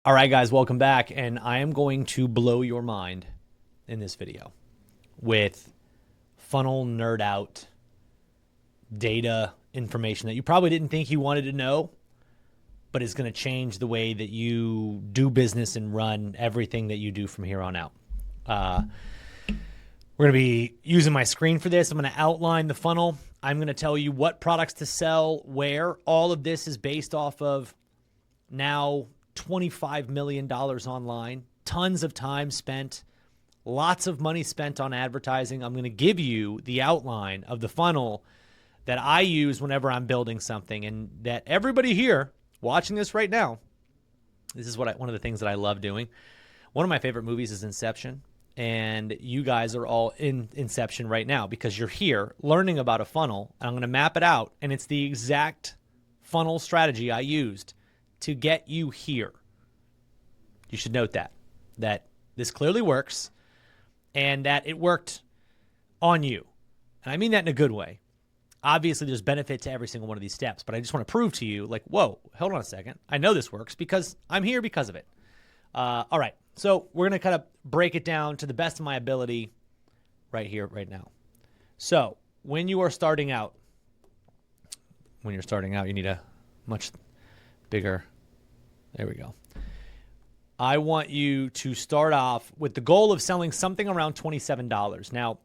All right, guys, welcome back. And I am going to blow your mind in this video with funnel nerd out data information that you probably didn't think you wanted to know, but it's going to change the way that you do business and run everything that you do from here on out. We're going to be using my screen for this. I'm going to outline the funnel. I'm going to tell you what products to sell, where. All of this is based off of now $25 million online, tons of time spent, lots of money spent on advertising. I'm going to give you the outline of the funnel that I use whenever I'm building something, and that everybody here watching this right now, this is one of the things that I love doing. One of my favorite movies is Inception, and you guys are all in Inception right now because you're here learning about a funnel, and I'm going to map it out, and it's the exact funnel strategy I used to get you here. You should note that this clearly works and that it worked on you. And I mean that in a good way. Obviously, there's benefit to every single one of these steps, but I just want to prove to you, like, whoa, hold on a second. I know this works because I'm here because of it. All right, so we're going to kind of break it down to the best of my ability right here, right now. So when you are starting out, you need a much bigger. There we go. I want you to start off with the goal of selling something around $27. Now,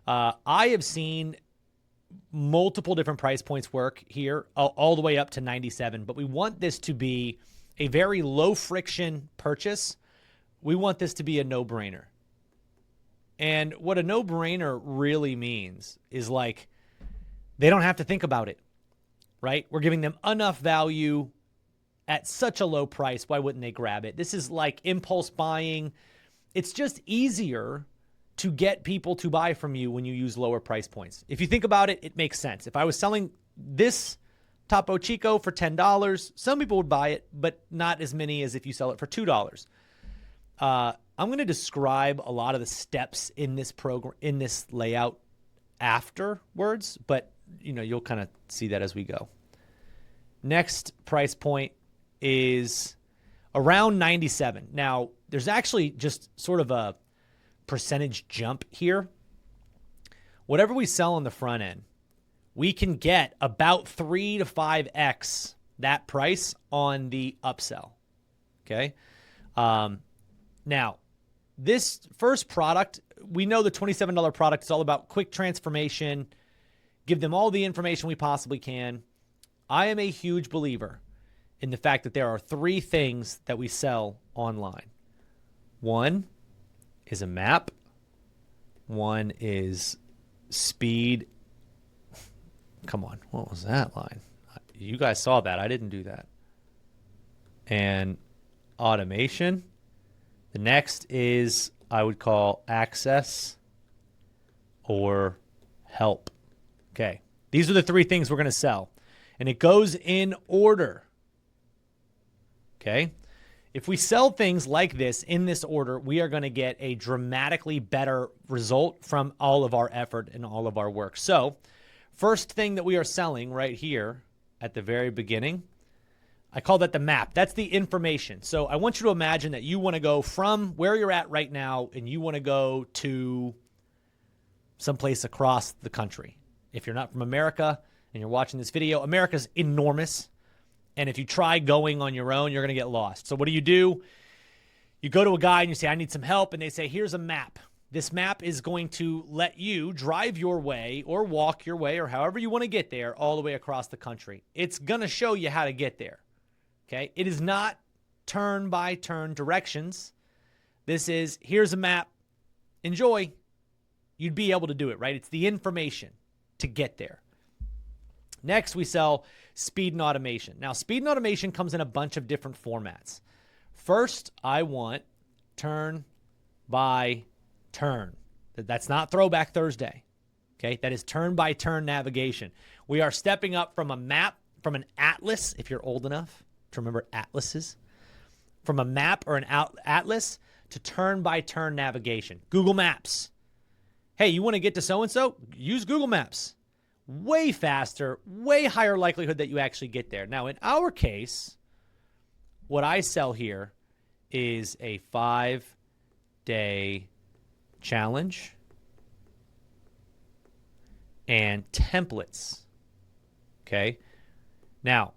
I have seen multiple different price points work here, all the way up to $97, but we want this to be a very low friction purchase. We want this to be a no-brainer. And what a no-brainer really means is, like, they don't have to think about it, right? We're giving them enough value at such a low price. Why wouldn't they grab it? This is like impulse buying. It's just easier to get people to buy from you when you use lower price points. If you think about it, it makes sense. If I was selling this Topo Chico for $10, some people would buy it, but not as many as if you sell it for $2. I'm going to describe a lot of the steps in this program, in this layout afterwards, but you'll kind of see that as we go. Next price point is around 97. Now, there's actually just sort of a percentage jump here. Whatever we sell on the front end, we can get about 3 to 5x that price on the upsell. Okay. Now, this first product, we know the $27 product is all about quick transformation, give them all the information we possibly can. I am a huge believer in the fact that there are 3 things that we sell online. One is a map. One is speed. Come on, what was that line? You guys saw that. I didn't do that. And automation. The next is, I would call, access or help. Okay, these are the 3 things we're going to sell. And it goes in order. Okay? If we sell things like this in this order, we are going to get a dramatically better result from all of our effort and all of our work. So, first thing that we are selling right here at the very beginning, I call that the map. That's the information. So I want you to imagine that you want to go from where you're at right now and you want to go to someplace across the country. If you're not from America and you're watching this video, America's enormous. And if you try going on your own, you're going to get lost. So what do? You go to a guy and you say, I need some help. And they say, here's a map. This map is going to let you drive your way or walk your way or however you want to get there all the way across the country. It's going to show you how to get there. Okay? It is not turn-by-turn directions. This is, here's a map. Enjoy. You'd be able to do it, right? It's the information to get there. Next, we sell speed and automation. Now, speed and automation comes in a bunch of different formats. First, I want turn by turn. That's not Throwback Thursday. Okay? That is turn-by-turn navigation. We are stepping up from a map, from an atlas, if you're old enough to remember atlases, from a map or an atlas to turn-by-turn navigation. Google Maps. Hey, you want to get to so-and-so? Use Google Maps. Way faster, way higher likelihood that you actually get there. Now, in our case, what I sell here is a 5-day challenge and templates. Okay. Now,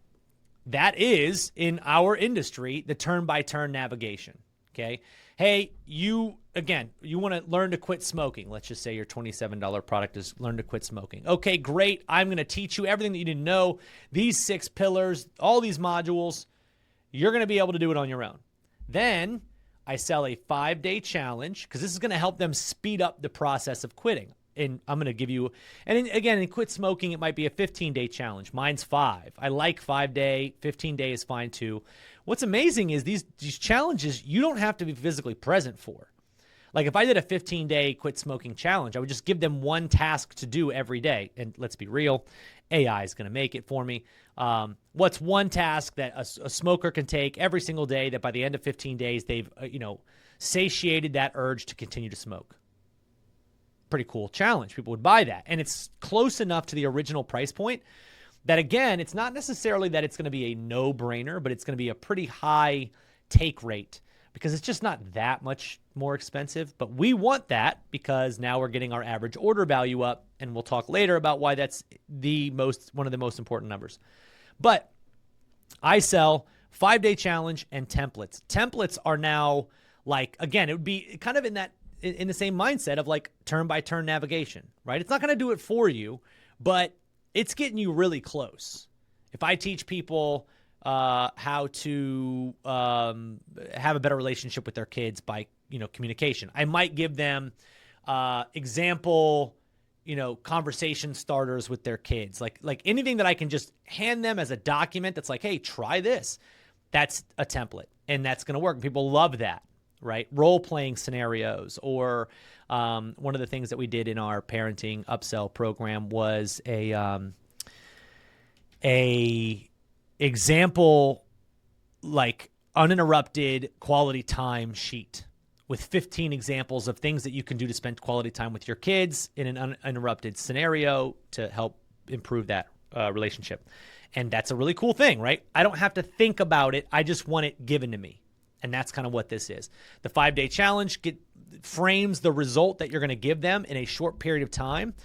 that is, in our industry, the turn-by-turn navigation. Okay. Hey, you want to learn to quit smoking. Let's just say your $27 product is learn to quit smoking. Okay, great. I'm going to teach you everything that you need to know. These 6 pillars, all these modules, you're going to be able to do it on your own. Then I sell a 5-day challenge because this is going to help them speed up the process of quitting. And I'm going to give you, in quit smoking, it might be a 15-day challenge. Mine's 5. I like 5-day. 15-day is fine too. What's amazing is these challenges you don't have to be physically present for. Like if I did a 15-day quit smoking challenge, I would just give them one task to do every day. And let's be real, AI is going to make it for me. What's one task that a smoker can take every single day that by the end of 15 days, they've satiated that urge to continue to smoke? Pretty cool challenge. People would buy that. And it's close enough to the original price point that, again, it's not necessarily that it's going to be a no-brainer, but it's going to be a pretty high take rate because it's just not that much more expensive. But we want that because now we're getting our average order value up, and we'll talk later about why that's one of the most important numbers. But I sell 5-day challenge and templates. Templates are now like, again, it would be kind of in the same mindset of like turn-by-turn navigation, right? It's not going to do it for you, but it's getting you really close. If I teach people how to have a better relationship with their kids by, communication, I might give them example, conversation starters with their kids, like anything that I can just hand them as a document that's like, hey, try this. That's a template, and that's going to work. People love that. Right? Role-playing scenarios, or one of the things that we did in our parenting upsell program was a example, like uninterrupted quality time sheet with 15 examples of things that you can do to spend quality time with your kids in an uninterrupted scenario to help improve that relationship. And that's a really cool thing, right? I don't have to think about it. I just want it given to me. And that's kind of what this is. The 5-day challenge frames the result that you're going to give them in a short period of time.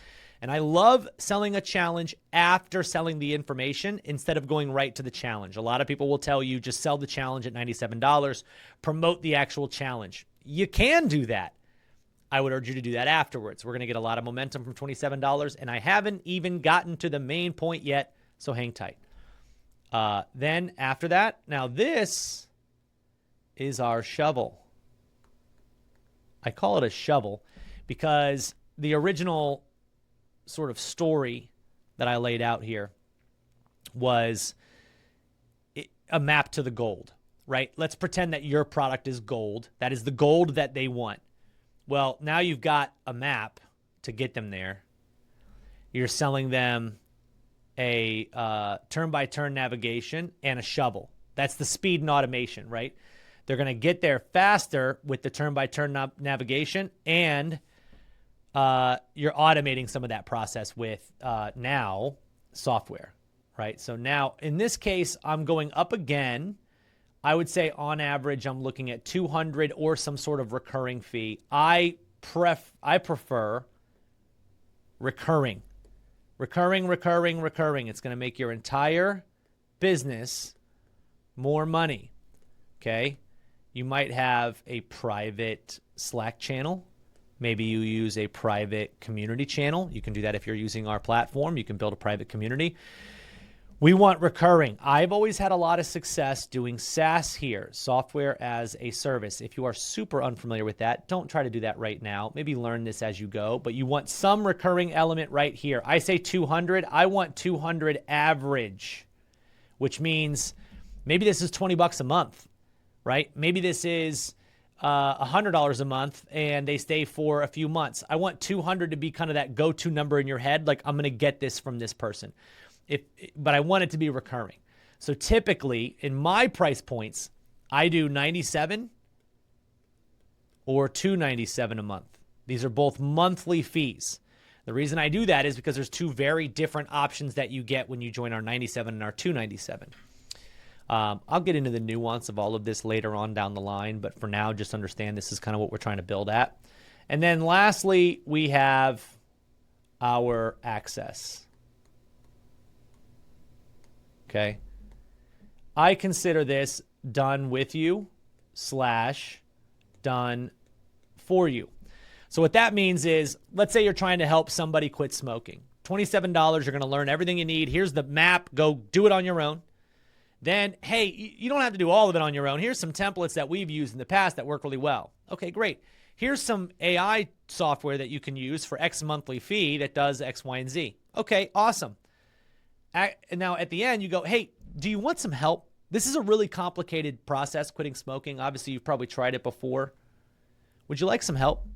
And I love selling a challenge after selling the information instead of going right to the challenge. A lot of people will tell you just sell the challenge at $97, promote the actual challenge. You can do that. I would urge you to do that afterwards. We're going to get a lot of momentum from $27, and I haven't even gotten to the main point yet, so hang tight. Then after that, now this is our shovel. I call it a shovel because the original sort of story that I laid out here was a map to the gold, right? Let's pretend that your product is gold. That is the gold that they want. Well, now you've got a map to get them there. You're selling them a turn-by-turn navigation and a shovel. That's the speed and automation, right? They're going to get there faster with the turn-by-turn navigation, and you're automating some of that process with now software, right? So now, in this case, I'm going up again. I would say on average, I'm looking at $200 or some sort of recurring fee. I prefer recurring. Recurring. It's going to make your entire business more money, okay? You might have a private Slack channel. Maybe you use a private community channel. You can do that if you're using our platform. You can build a private community. We want recurring. I've always had a lot of success doing SaaS here, software as a service. If you are super unfamiliar with that, don't try to do that right now. Maybe learn this as you go, but you want some recurring element right here. I say 200. I want 200 average, which means maybe this is $20 a month, right? Maybe this is $100 a month and they stay for a few months. I want 200 to be kind of that go-to number in your head. Like, I'm going to get this from this person. But I want it to be recurring. So typically in my price points, I do $97 or $297 a month. These are both monthly fees. The reason I do that is because there's two very different options that you get when you join our $97 and our $297. I'll get into the nuance of all of this later on down the line, but for now, just understand this is kind of what we're trying to build at. And then lastly, we have our access. Okay. I consider this done with you / done for you. So what that means is, let's say you're trying to help somebody quit smoking. $27, you're going to learn everything you need. Here's the map. Go do it on your own. Then, hey, you don't have to do all of it on your own. Here's some templates that we've used in the past that work really well. Okay, great. Here's some AI software that you can use for X monthly fee that does X, Y, and Z. Okay, awesome. And now at the end, you go, hey, do you want some help? This is a really complicated process, quitting smoking. Obviously, you've probably tried it before. Would you like some help?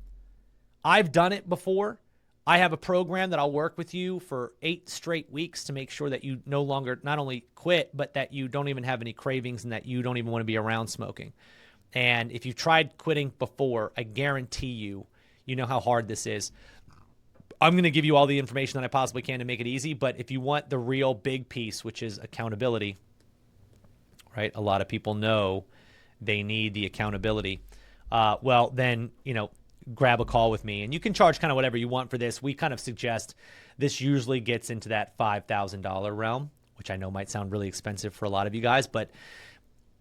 I've done it before. I have a program that I'll work with you for 8 straight weeks to make sure that you no longer not only quit, but that you don't even have any cravings and that you don't even want to be around smoking. And if you've tried quitting before, I guarantee you know how hard this is. I'm going to give you all the information that I possibly can to make it easy, but if you want the real big piece, which is accountability, right? A lot of people know they need the accountability. Well, then, grab a call with me, and you can charge kind of whatever you want for this. We kind of suggest this usually gets into that $5,000 realm, which I know might sound really expensive for a lot of you guys, but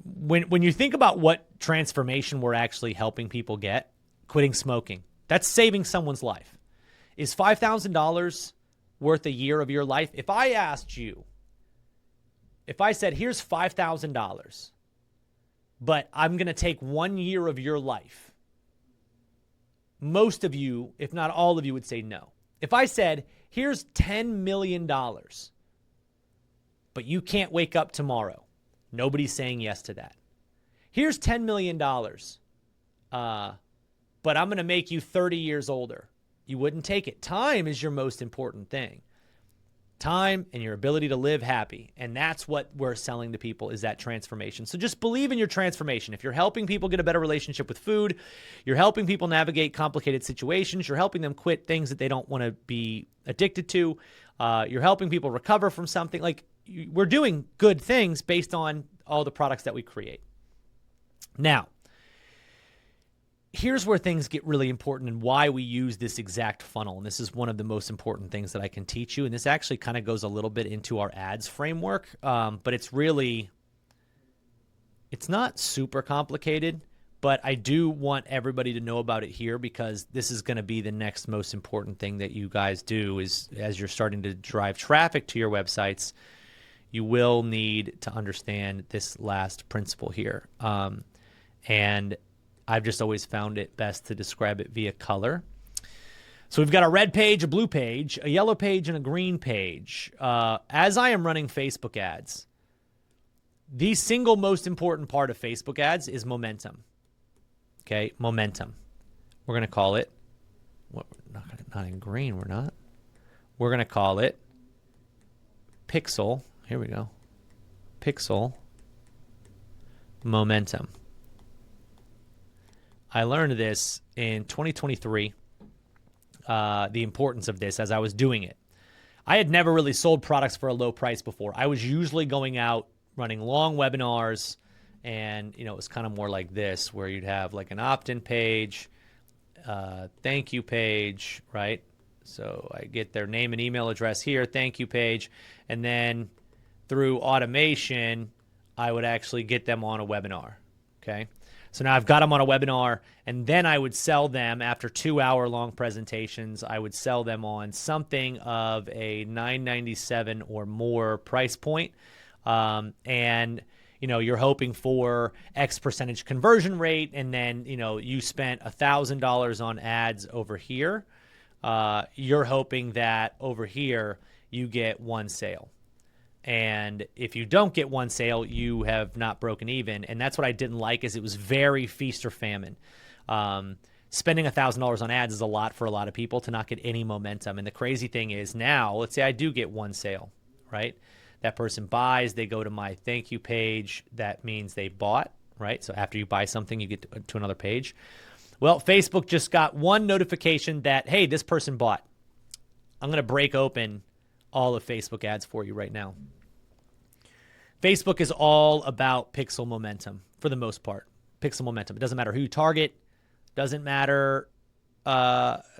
when you think about what transformation we're actually helping people get, quitting smoking, that's saving someone's life. Is $5,000 worth a year of your life? If I asked you, if I said, here's $5,000, but I'm going to take 1 year of your life, most of you, if not all of you, would say no. If I said, here's $10 million, but you can't wake up tomorrow, nobody's saying yes to that. Here's $10 million, but I'm going to make you 30 years older. You wouldn't take it. Time is your most important thing. Time and your ability to live happy. And that's what we're selling to people, is that transformation. So just believe in your transformation. If you're helping people get a better relationship with food, you're helping people navigate complicated situations, you're helping them quit things that they don't want to be addicted to, you're helping people recover from something, like we're doing good things based on all the products that we create. Now, here's where things get really important and why we use this exact funnel. And this is one of the most important things that I can teach you. And this actually kind of goes a little bit into our ads framework, but it's not super complicated, but I do want everybody to know about it here, because this is going to be the next most important thing that you guys do is, as you're starting to drive traffic to your websites, you will need to understand this last principle here. And I've just always found it best to describe it via color. So we've got a red page, a blue page, a yellow page, and a green page. As I am running Facebook ads, the single most important part of Facebook ads is momentum. Okay, momentum. We're going to call it, not in green, we're not. We're going to call it pixel. Here we go. Pixel momentum. I learned this in 2023, the importance of this as I was doing it. I had never really sold products for a low price before. I was usually going out, running long webinars, and it was kind of more like this, where you'd have like an opt-in page, thank you page, right? So I get their name and email address here, thank you page, and then through automation, I would actually get them on a webinar, okay? So now I've got them on a webinar, and then I would sell them after 2-hour-long presentations. I would sell them on something of a $9.97 or more price point. And, you're hoping for X percentage conversion rate, and then, you spent $1,000 on ads over here. You're hoping that over here you get one sale. And if you don't get one sale, you have not broken even. And that's what I didn't like, is it was very feast or famine. Spending $1,000 on ads is a lot for a lot of people to not get any momentum. And the crazy thing is, now, let's say I do get one sale, right? That person buys, they go to my thank you page. That means they bought, right? So after you buy something, you get to another page. Well, Facebook just got one notification that, hey, this person bought. I'm going to break open all of Facebook ads for you right now. Facebook is all about pixel momentum for the most part. Pixel momentum. It doesn't matter who you target. Doesn't matter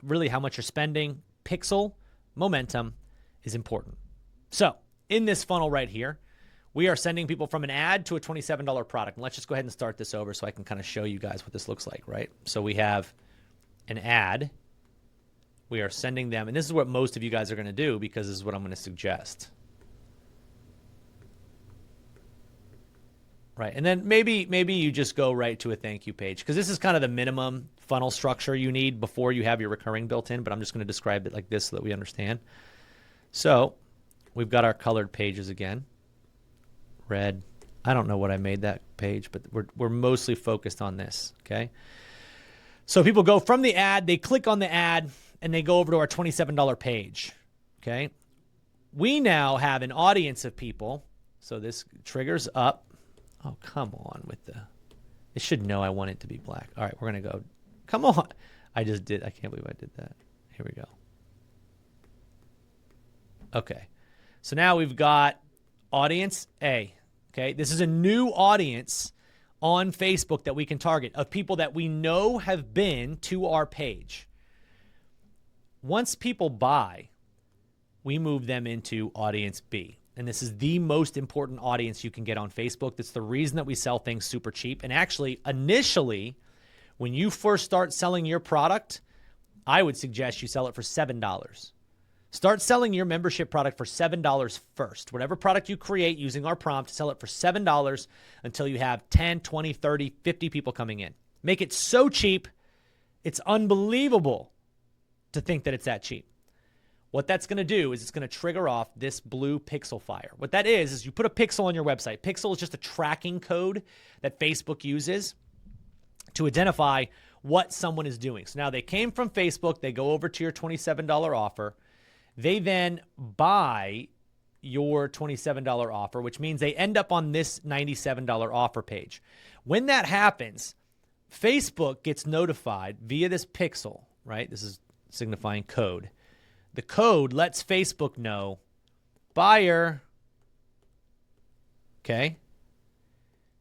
really how much you're spending. Pixel momentum is important. So in this funnel right here, we are sending people from an ad to a $27 product. And let's just go ahead and start this over so I can kind of show you guys what this looks like, right? So we have an ad. We are sending them, and this is what most of you guys are going to do because this is what I'm going to suggest. Right, and then maybe you just go right to a thank you page because this is kind of the minimum funnel structure you need before you have your recurring built in, but I'm just going to describe it like this so that we understand. So we've got our colored pages again. Red. I don't know what I made that page, but we're mostly focused on this, okay? So people go from the ad, they click on the ad, and they go over to our $27 page, okay? We now have an audience of people, so this triggers up. Oh, come on with the... It should know I want it to be black. All right, we're going to go... Come on. I just did... I can't believe I did that. Here we go. Okay. So now we've got audience A, okay? This is a new audience on Facebook that we can target of people that we know have been to our page. Once people buy, we move them into audience B. And this is the most important audience you can get on Facebook. That's the reason that we sell things super cheap. And actually, initially, when you first start selling your product, I would suggest you sell it for $7. Start selling your membership product for $7 first. Whatever product you create using our prompt, sell it for $7 until you have 10, 20, 30, 50 people coming in. Make it so cheap, it's unbelievable to think that it's that cheap. What that's going to do is it's going to trigger off this blue pixel fire. What that is you put a pixel on your website. Pixel is just a tracking code that Facebook uses to identify what someone is doing. So now they came from Facebook. They go over to your $27 offer. They then buy your $27 offer, which means they end up on this $97 offer page. When that happens, Facebook gets notified via this pixel, right? This is signifying code. The code lets Facebook know, buyer. Okay.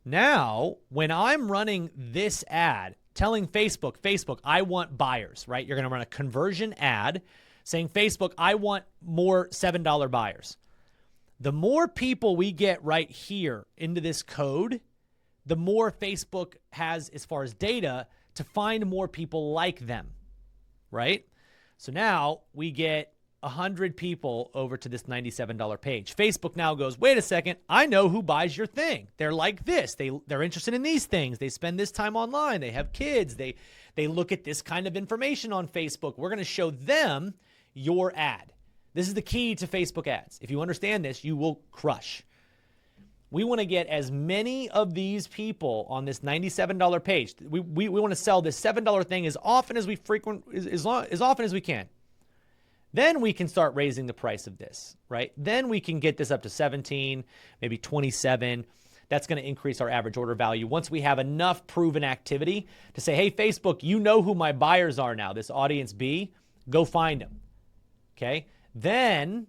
Now, when I'm running this ad, telling Facebook, I want buyers, right? You're going to run a conversion ad saying, Facebook, I want more $7 buyers. The more people we get right here into this code, the more Facebook has as far as data to find more people like them, right? So now we get 100 people over to this $97 page. Facebook now goes, wait a second, I know who buys your thing. They're like this. They're interested in these things. They spend this time online. They have kids. They look at this kind of information on Facebook. We're going to show them your ad. This is the key to Facebook ads. If you understand this, you will crush. We want to get as many of these people on this $97 page. We want to sell this $7 thing as often as we as often as we can. Then we can start raising the price of this, right? Then we can get this up to 17, maybe 27. That's going to increase our average order value once we have enough proven activity to say, hey, Facebook, you know who my buyers are now, this audience B, go find them, okay? Then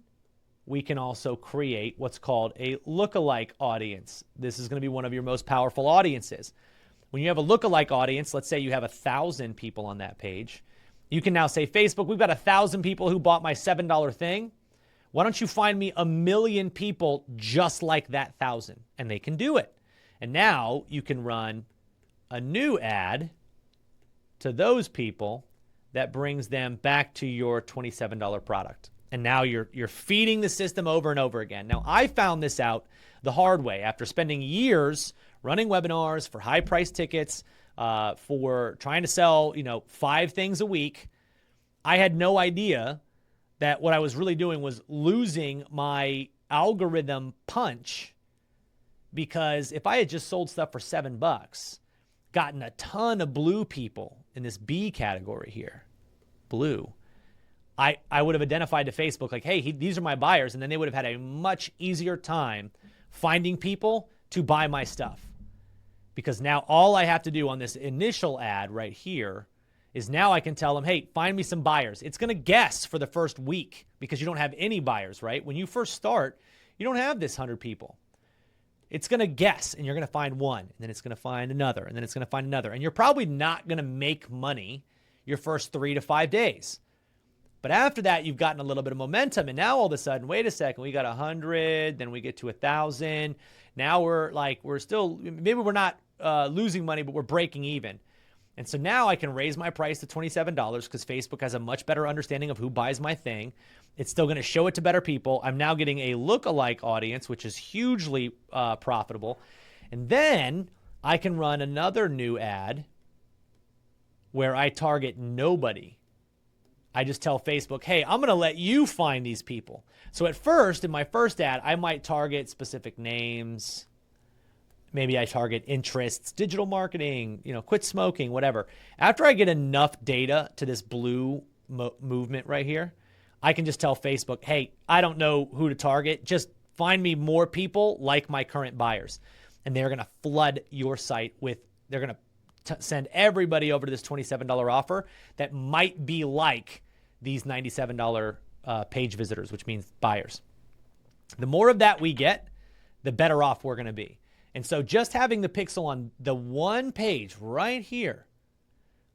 we can also create what's called a lookalike audience. This is going to be one of your most powerful audiences. When you have a lookalike audience, let's say you have 1,000 people on that page, you can now say, Facebook, we've got 1,000 people who bought my $7 thing. Why don't you find me 1 million people just like that 1,000? And they can do it. And now you can run a new ad to those people that brings them back to your $27 product. And now you're feeding the system over and over again. Now, I found this out the hard way after spending years running webinars for high-priced tickets, for trying to sell, 5 things a week. I had no idea that what I was really doing was losing my algorithm punch, because if I had just sold stuff for $7, gotten a ton of blue people in this B category here, blue, I would have identified to Facebook like, hey, these are my buyers, and then they would have had a much easier time finding people to buy my stuff. Because now all I have to do on this initial ad right here is now I can tell them, hey, find me some buyers. It's going to guess for the first week because you don't have any buyers, right? When you first start, you don't have this 100 people. it's going to guess, and you're going to find one, and then it's going to find another, and then it's going to find another. And you're probably not going to make money your first 3 to 5 days. But after that, you've gotten a little bit of momentum. And now all of a sudden, wait a second, we got 100, then we get to 1,000. Now we're still, maybe we're not losing money, but we're breaking even. And so now I can raise my price to $27 because Facebook has a much better understanding of who buys my thing. It's still going to show it to better people. I'm now getting a lookalike audience, which is hugely profitable. And then I can run another new ad where I target nobody. I just tell Facebook, hey, I'm going to let you find these people. So at first, in my first ad, I might target specific names. Maybe I target interests, digital marketing, quit smoking, whatever. After I get enough data to this blue movement right here, I can just tell Facebook, hey, I don't know who to target. Just find me more people like my current buyers. And they're going to flood your site they're going to send everybody over to this $27 offer that might be like these $97 page visitors, which means buyers. The more of that we get, the better off we're going to be. And so just having the pixel on the one page right here,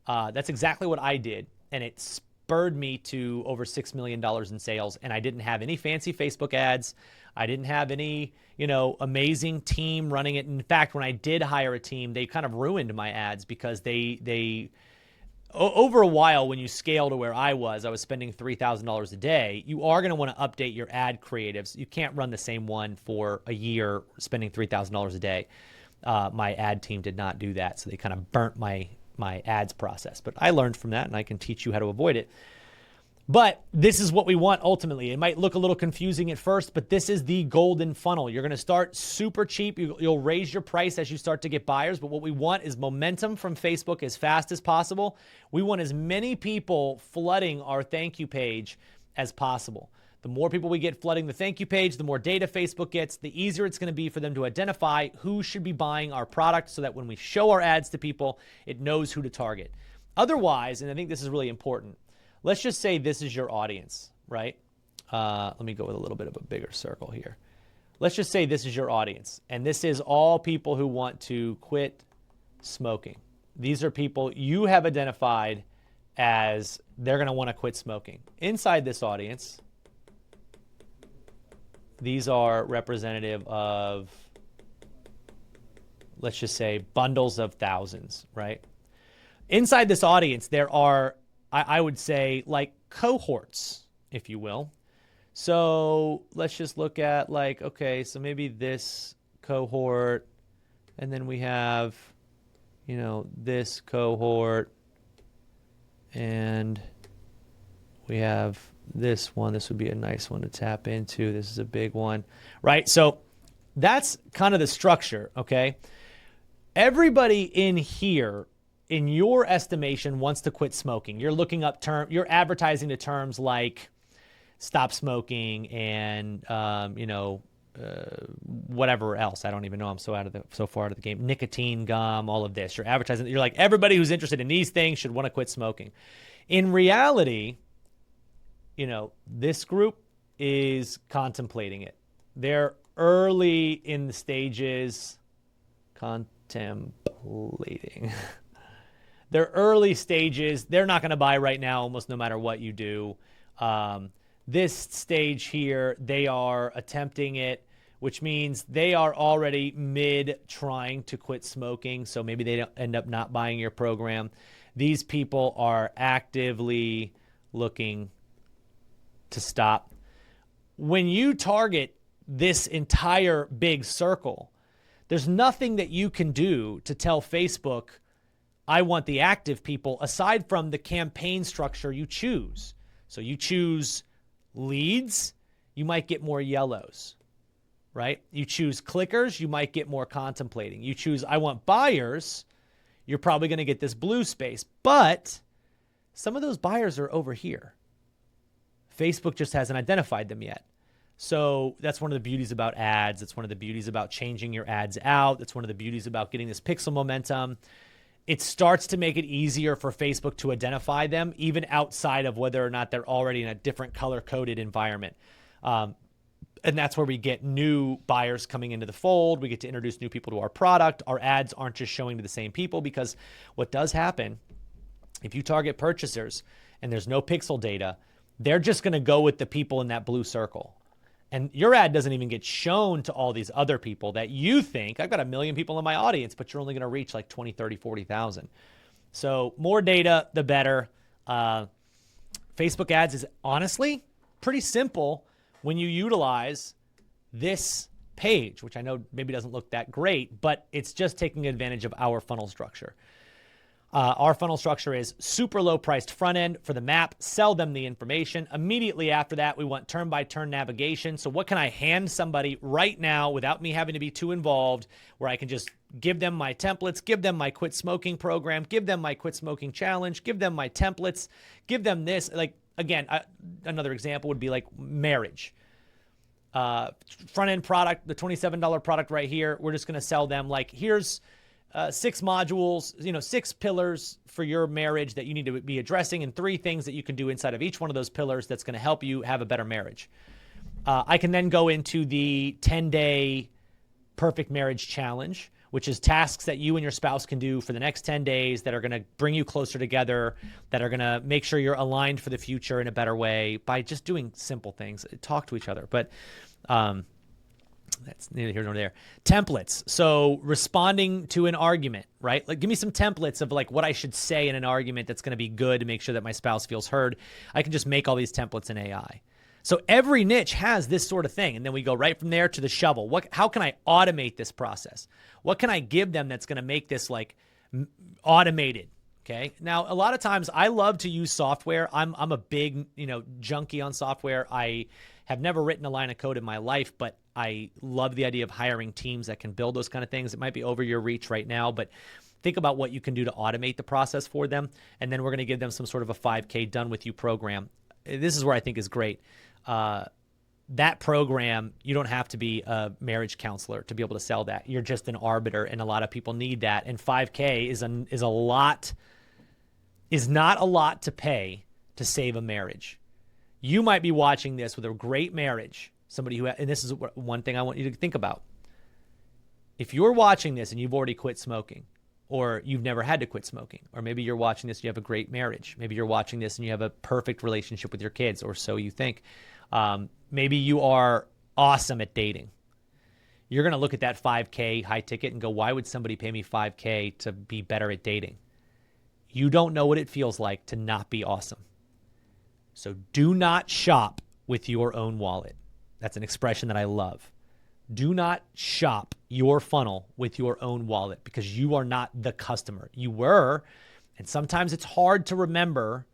that's exactly what I did. And it spurred me to over $6 million in sales. And I didn't have any fancy Facebook ads. I didn't have any, amazing team running it. In fact, when I did hire a team, they kind of ruined my ads because they over a while, when you scale to where I was spending $3,000 a day. You are going to want to update your ad creatives. You can't run the same one for a year spending $3,000 a day. My ad team did not do that, so they kind of burnt my ads process. But I learned from that, and I can teach you how to avoid it. But this is what we want ultimately. It might look a little confusing at first, but this is the golden funnel. You're going to start super cheap. You'll raise your price as you start to get buyers. But what we want is momentum from Facebook as fast as possible. We want as many people flooding our thank you page as possible. The more people we get flooding the thank you page, the more data Facebook gets, the easier it's going to be for them to identify who should be buying our product so that when we show our ads to people, it knows who to target. Otherwise, and I think this is really important, let's just say this is your audience, right? Let me go with a little bit of a bigger circle here. Let's just say this is your audience, and this is all people who want to quit smoking. These are people you have identified as they're going to want to quit smoking. Inside this audience, these are representative of, let's just say, bundles of thousands, right? Inside this audience, there are, I would say, like cohorts, if you will. So let's just look at okay, so maybe this cohort, and then we have, this cohort, and we have this one. This would be a nice one to tap into. This is a big one, right? So that's kind of the structure, okay? Everybody in here, in your estimation, wants to quit smoking. You're looking up you're advertising the terms like stop smoking and, whatever else. I don't even know. I'm so far out of the game. Nicotine, gum, all of this. You're advertising. You're like, everybody who's interested in these things should want to quit smoking. In reality, this group is contemplating it. They're early in the stages, contemplating. They're early stages. They're not going to buy right now, almost no matter what you do. This stage here, they are attempting it, which means they are already mid trying to quit smoking. So maybe they don't end up not buying your program. These people are actively looking to stop. When you target this entire big circle, there's nothing that you can do to tell Facebook, I want the active people, aside from the campaign structure you choose. So you choose leads, you might get more yellows, right? You choose clickers, you might get more contemplating. You choose I want buyers, you're probably going to get this blue space. But some of those buyers are over here. Facebook just hasn't identified them yet. So that's one of the beauties about ads. It's one of the beauties about changing your ads out. It's one of the beauties about getting this pixel momentum. It starts to make it easier for Facebook to identify them, even outside of whether or not they're already in a different color-coded environment. And that's where we get new buyers coming into the fold. We get to introduce new people to our product. Our ads aren't just showing to the same people, because what does happen, if you target purchasers and there's no pixel data, they're just going to go with the people in that blue circle. And your ad doesn't even get shown to all these other people that you think, I've got 1 million people in my audience, but you're only going to reach like 20, 30, 40,000. So more data, the better. Facebook ads is honestly pretty simple when you utilize this page, which I know maybe doesn't look that great, but it's just taking advantage of our funnel structure. Our funnel structure is super low priced front end for the map, sell them the information. Immediately after that, we want turn-by-turn navigation. So what can I hand somebody right now without me having to be too involved, where I can just give them my templates, give them my quit smoking program, give them my quit smoking challenge, give them my templates, give them this. Like, again, another example would be like marriage. Front end product, the $27 product right here, we're just going to sell them like, here's 6 modules, 6 pillars for your marriage that you need to be addressing, and 3 things that you can do inside of each one of those pillars that's going to help you have a better marriage. I can then go into the 10-day perfect marriage challenge, which is tasks that you and your spouse can do for the next 10 days that are going to bring you closer together, that are going to make sure you're aligned for the future in a better way by just doing simple things. Talk to each other. But that's neither here nor there. Templates. So responding to an argument, right? Like, give me some templates of like what I should say in an argument that's going to be good to make sure that my spouse feels heard. I can just make all these templates in AI. So every niche has this sort of thing. And then we go right from there to the shovel. How can I automate this process? What can I give them that's going to make this like automated? Okay. Now, a lot of times I love to use software. I'm a big, junkie on software. I have never written a line of code in my life, but I love the idea of hiring teams that can build those kind of things. It might be over your reach right now, but think about what you can do to automate the process for them. And then we're going to give them some sort of a 5K done with you program. This is where I think is great. That program, you don't have to be a marriage counselor to be able to sell that. You're just an arbiter, and a lot of people need that. And 5K is not a lot to pay to save a marriage. You might be watching this with a great marriage, somebody who, and this is one thing I want you to think about. If you're watching this and you've already quit smoking, or you've never had to quit smoking, or maybe you're watching this and you have a great marriage, maybe you're watching this and you have a perfect relationship with your kids, or so you think. Maybe you are awesome at dating. You're going to look at that 5K high ticket and go, why would somebody pay me 5K to be better at dating? You don't know what it feels like to not be awesome. So do not shop with your own wallet. That's an expression that I love. Do not shop your funnel with your own wallet, because you are not the customer. You were, and sometimes it's hard to remember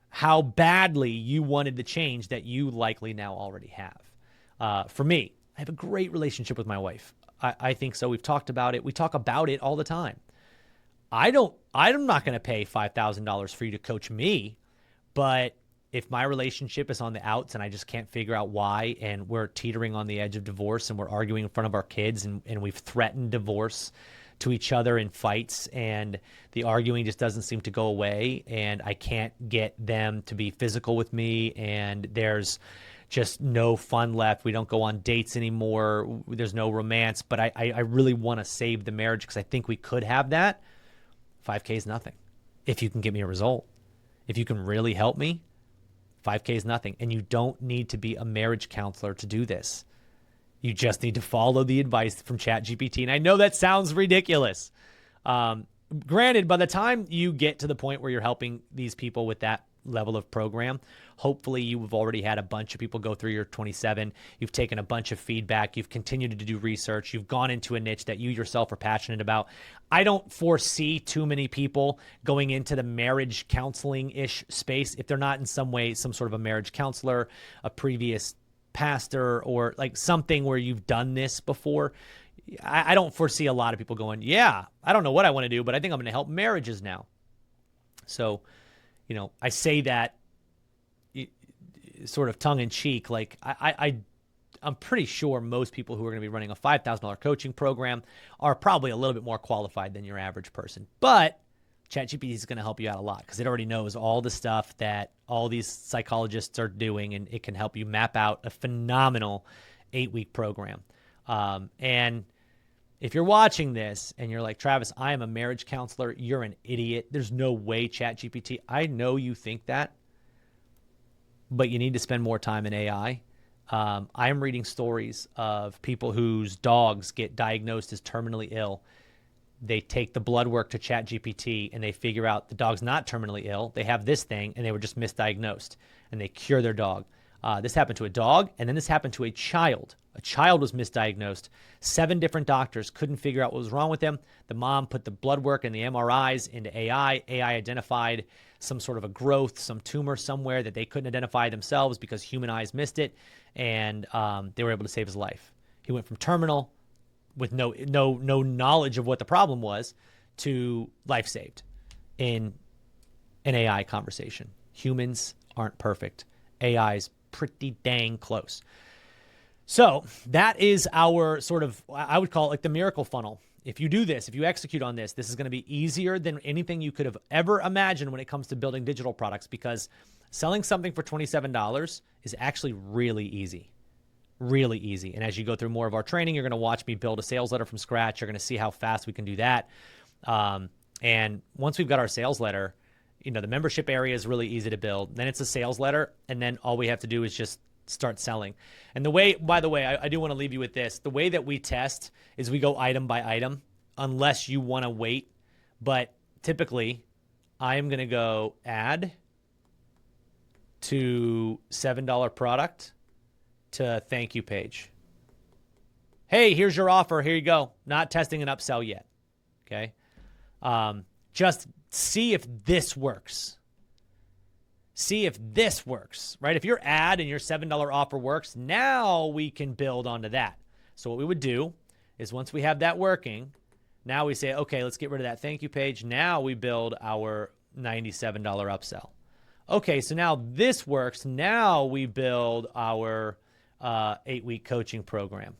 how badly you wanted the change that you likely now already have. For me, I have a great relationship with my wife. I think so. We've talked about it. We talk about it all the time. I'm not going to pay $5,000 for you to coach me, but if my relationship is on the outs and I just can't figure out why, and we're teetering on the edge of divorce and we're arguing in front of our kids, and we've threatened divorce to each other in fights, and the arguing just doesn't seem to go away, and I can't get them to be physical with me, and there's just no fun left. We don't go on dates anymore. There's no romance, but I really want to save the marriage because I think we could have that. 5K is nothing. If you can get me a result, if you can really help me, 5K is nothing. And you don't need to be a marriage counselor to do this. You just need to follow the advice from ChatGPT. And I know that sounds ridiculous. Granted, by the time you get to the point where you're helping these people with that level of program, hopefully you've already had a bunch of people go through your 27. You've taken a bunch of feedback. You've continued to do research. You've gone into a niche that you yourself are passionate about. I don't foresee too many people going into the marriage counseling-ish space if they're not in some way some sort of a marriage counselor, a previous pastor, or like something where you've done this before. I don't foresee a lot of people going, yeah, I don't know what I want to do, but I think I'm going to help marriages now. So, I say that sort of tongue in cheek. Like I'm pretty sure most people who are going to be running a $5,000 coaching program are probably a little bit more qualified than your average person. But ChatGPT is going to help you out a lot because it already knows all the stuff that all these psychologists are doing, and it can help you map out a phenomenal 8-week program. And if you're watching this and you're like, Travis, I am a marriage counselor, you're an idiot. There's no way ChatGPT. I know you think that, but you need to spend more time in AI. I'm reading stories of people whose dogs get diagnosed as terminally ill. They take the blood work to ChatGPT and they figure out the dog's not terminally ill. They have this thing and they were just misdiagnosed, and they cure their dog. This happened to a dog, and then this happened to a child. A child was misdiagnosed. 7 different doctors couldn't figure out what was wrong with him. The mom put the blood work and the MRIs into AI. AI identified some sort of a growth, some tumor somewhere that they couldn't identify themselves because human eyes missed it, and they were able to save his life. He went from terminal with no knowledge of what the problem was to life saved in an AI conversation. Humans aren't perfect. AI's pretty dang close. So that is our sort of, I would call it like the miracle funnel. If you do this, if you execute on this, this is going to be easier than anything you could have ever imagined when it comes to building digital products, because selling something for $27 is actually really easy. Really easy. And as you go through more of our training, you're going to watch me build a sales letter from scratch. You're going to see how fast we can do that. And once we've got our sales letter, the membership area is really easy to build. Then it's a sales letter. And then all we have to do is just start selling. And by the way, I do want to leave you with this. The way that we test is we go item by item, unless you want to wait. But typically, I am going to go add to $7 product to thank you page. Hey, here's your offer. Here you go. Not testing an upsell yet. Okay. Just see if this works. See if this works, right? If your ad and your $7 offer works, now we can build onto that. So what we would do is once we have that working, now we say, okay, let's get rid of that thank you page. Now we build our $97 upsell. Okay, so now this works. Now we build our 8-week coaching program,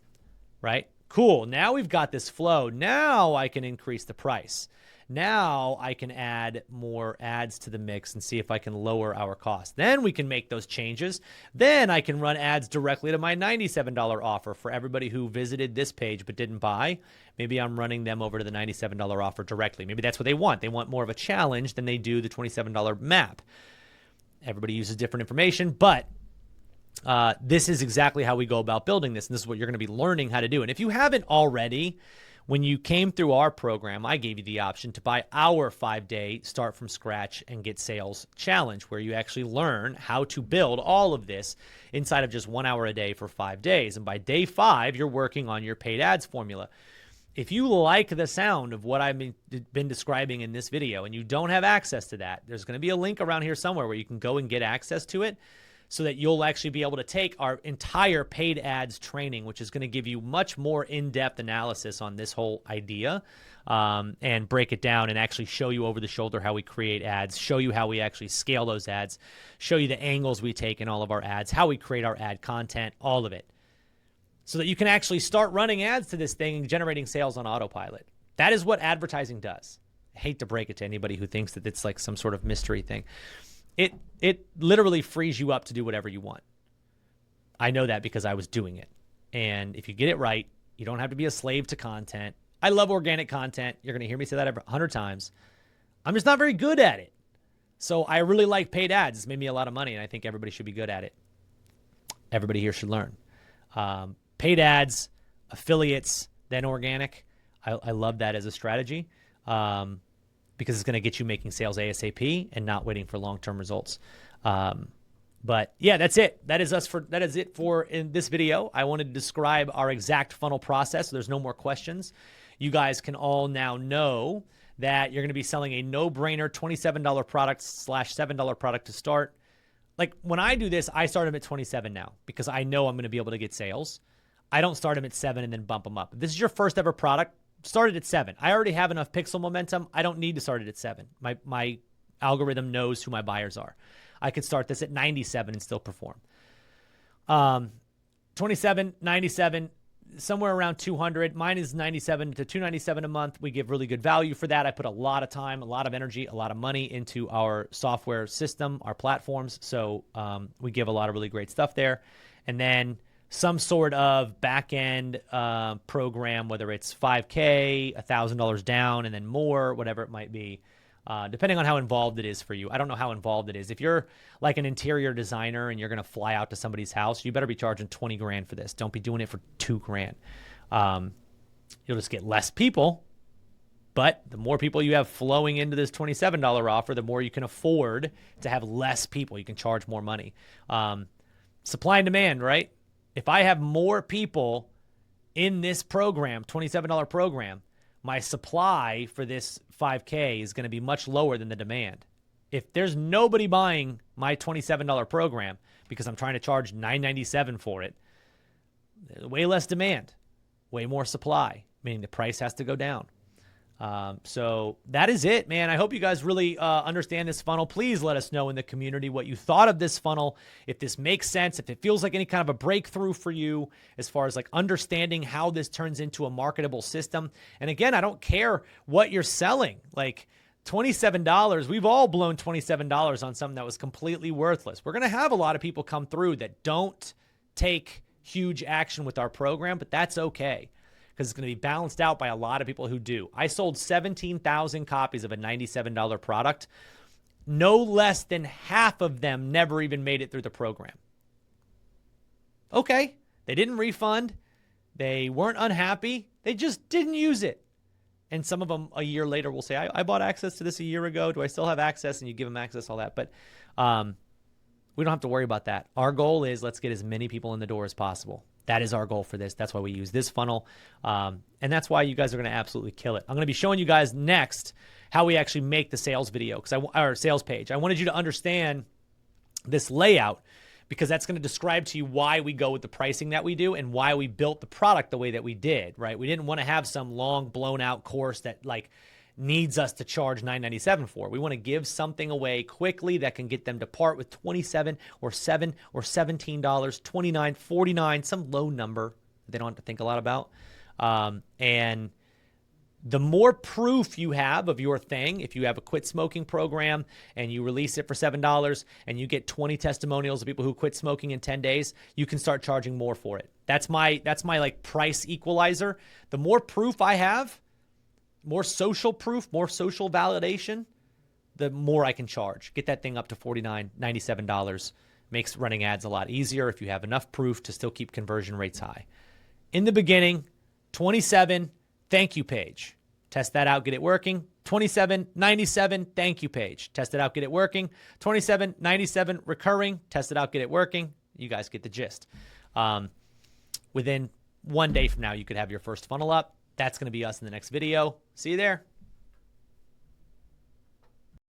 right? Cool. Now we've got this flow. Now I can increase the price. Now I can add more ads to the mix and see if I can lower our cost. Then we can make those changes. Then I can run ads directly to my $97 offer for everybody who visited this page but didn't buy. Maybe I'm running them over to the $97 offer directly. Maybe that's what they want. They want more of a challenge than they do the $27 map. Everybody uses different information, but this is exactly how we go about building this, and this is what you're going to be learning how to do. And if you haven't already, when you came through our program, I gave you the option to buy our 5-day Start From Scratch and Get Sales Challenge, where you actually learn how to build all of this inside of just 1 hour a day for 5 days. And by day 5, you're working on your paid ads formula. If you like the sound of what I've been describing in this video and you don't have access to that, there's going to be a link around here somewhere where you can go and get access to it, so that you'll actually be able to take our entire paid ads training, which is going to give you much more in-depth analysis on this whole idea, and break it down and actually show you over the shoulder how we create ads, show you how we actually scale those ads, show you the angles we take in all of our ads, how we create our ad content, all of it, so that you can actually start running ads to this thing and generating sales on autopilot. That is what advertising does. I hate to break it to anybody who thinks that it's like some sort of mystery thing. It literally frees you up to do whatever you want. I know that because I was doing it. And if you get it right, you don't have to be a slave to content. I love organic content. You're going to hear me say that 100 times. I'm just not very good at it. So I really like paid ads. It's made me a lot of money, and I think everybody should be good at it. Everybody here should learn. Paid ads, affiliates, then organic. I love that as a strategy. Because it's going to get you making sales ASAP and not waiting for long-term results. But yeah, that's it. That is it for in this video. I wanted to describe our exact funnel process. So there's no more questions. You guys can all now know that you're going to be selling a no-brainer $27 product / $7 product to start. Like when I do this, I start them at $27 now because I know I'm going to be able to get sales. I don't start them at $7 and then bump them up. If this is your first ever product, start it at $7. I already have enough pixel momentum. I don't need to start it at $7. My algorithm knows who my buyers are. I could start this at $97 and still perform. $27, $97, somewhere around 200. Mine is 97 to 297 a month. We give really good value for that. I put a lot of time, a lot of energy, a lot of money into our software system, our platforms. So we give a lot of really great stuff there. And then some sort of back-end program, whether it's $5K, $1,000 down, and then more, whatever it might be, depending on how involved it is for you. I don't know how involved it is. If you're like an interior designer and you're going to fly out to somebody's house, you better be charging 20 grand for this. Don't be doing it for 2 grand. You'll just get less people, but the more people you have flowing into this $27 offer, the more you can afford to have less people. You can charge more money. Supply and demand, right? If I have more people in this program, $27 program, my supply for this 5K is going to be much lower than the demand. If there's nobody buying my $27 program because I'm trying to charge $997 for it, there's way less demand, way more supply, meaning the price has to go down. So that is it, man. I hope you guys really understand this funnel. Please let us know in the community what you thought of this funnel, if this makes sense, if it feels like any kind of a breakthrough for you as far as like understanding how this turns into a marketable system. And again, I don't care what you're selling. Like $27, we've all blown $27 on something that was completely worthless. We're going to have a lot of people come through that don't take huge action with our program, but that's okay, because it's going to be balanced out by a lot of people who do. I sold 17,000 copies of a $97 product. No less than half of them never even made it through the program. Okay, they didn't refund. They weren't unhappy. They just didn't use it. And some of them a year later will say, I bought access to this a year ago. Do I still have access? And you give them access, all that. But we don't have to worry about that. Our goal is let's get as many people in the door as possible. That is our goal for this. That's why we use this funnel. And that's why you guys are going to absolutely kill it. I'm going to be showing you guys next how we actually make the sales video, or sales page. I wanted you to understand this layout because that's going to describe to you why we go with the pricing that we do and why we built the product the way that we did, right? We didn't want to have some long blown out course that like needs us to charge $997 for. We want to give something away quickly that can get them to part with $27 or $7 or $17, $29, $49, some low number they don't have to think a lot about. And the more proof you have of your thing, if you have a quit smoking program and you release it for $7 and you get 20 testimonials of people who quit smoking in 10 days, you can start charging more for it. That's my like price equalizer. The more proof I have, more social proof, more social validation, the more I can charge. Get that thing up to $49, $97. Makes running ads a lot easier if you have enough proof to still keep conversion rates high. In the beginning, 27, thank you page. Test that out, get it working. 27.97, thank you page. Test it out, get it working. 27.97, recurring. Test it out, get it working. You guys get the gist. Within 1 day from now, you could have your first funnel up. That's going to be us in the next video. See you there.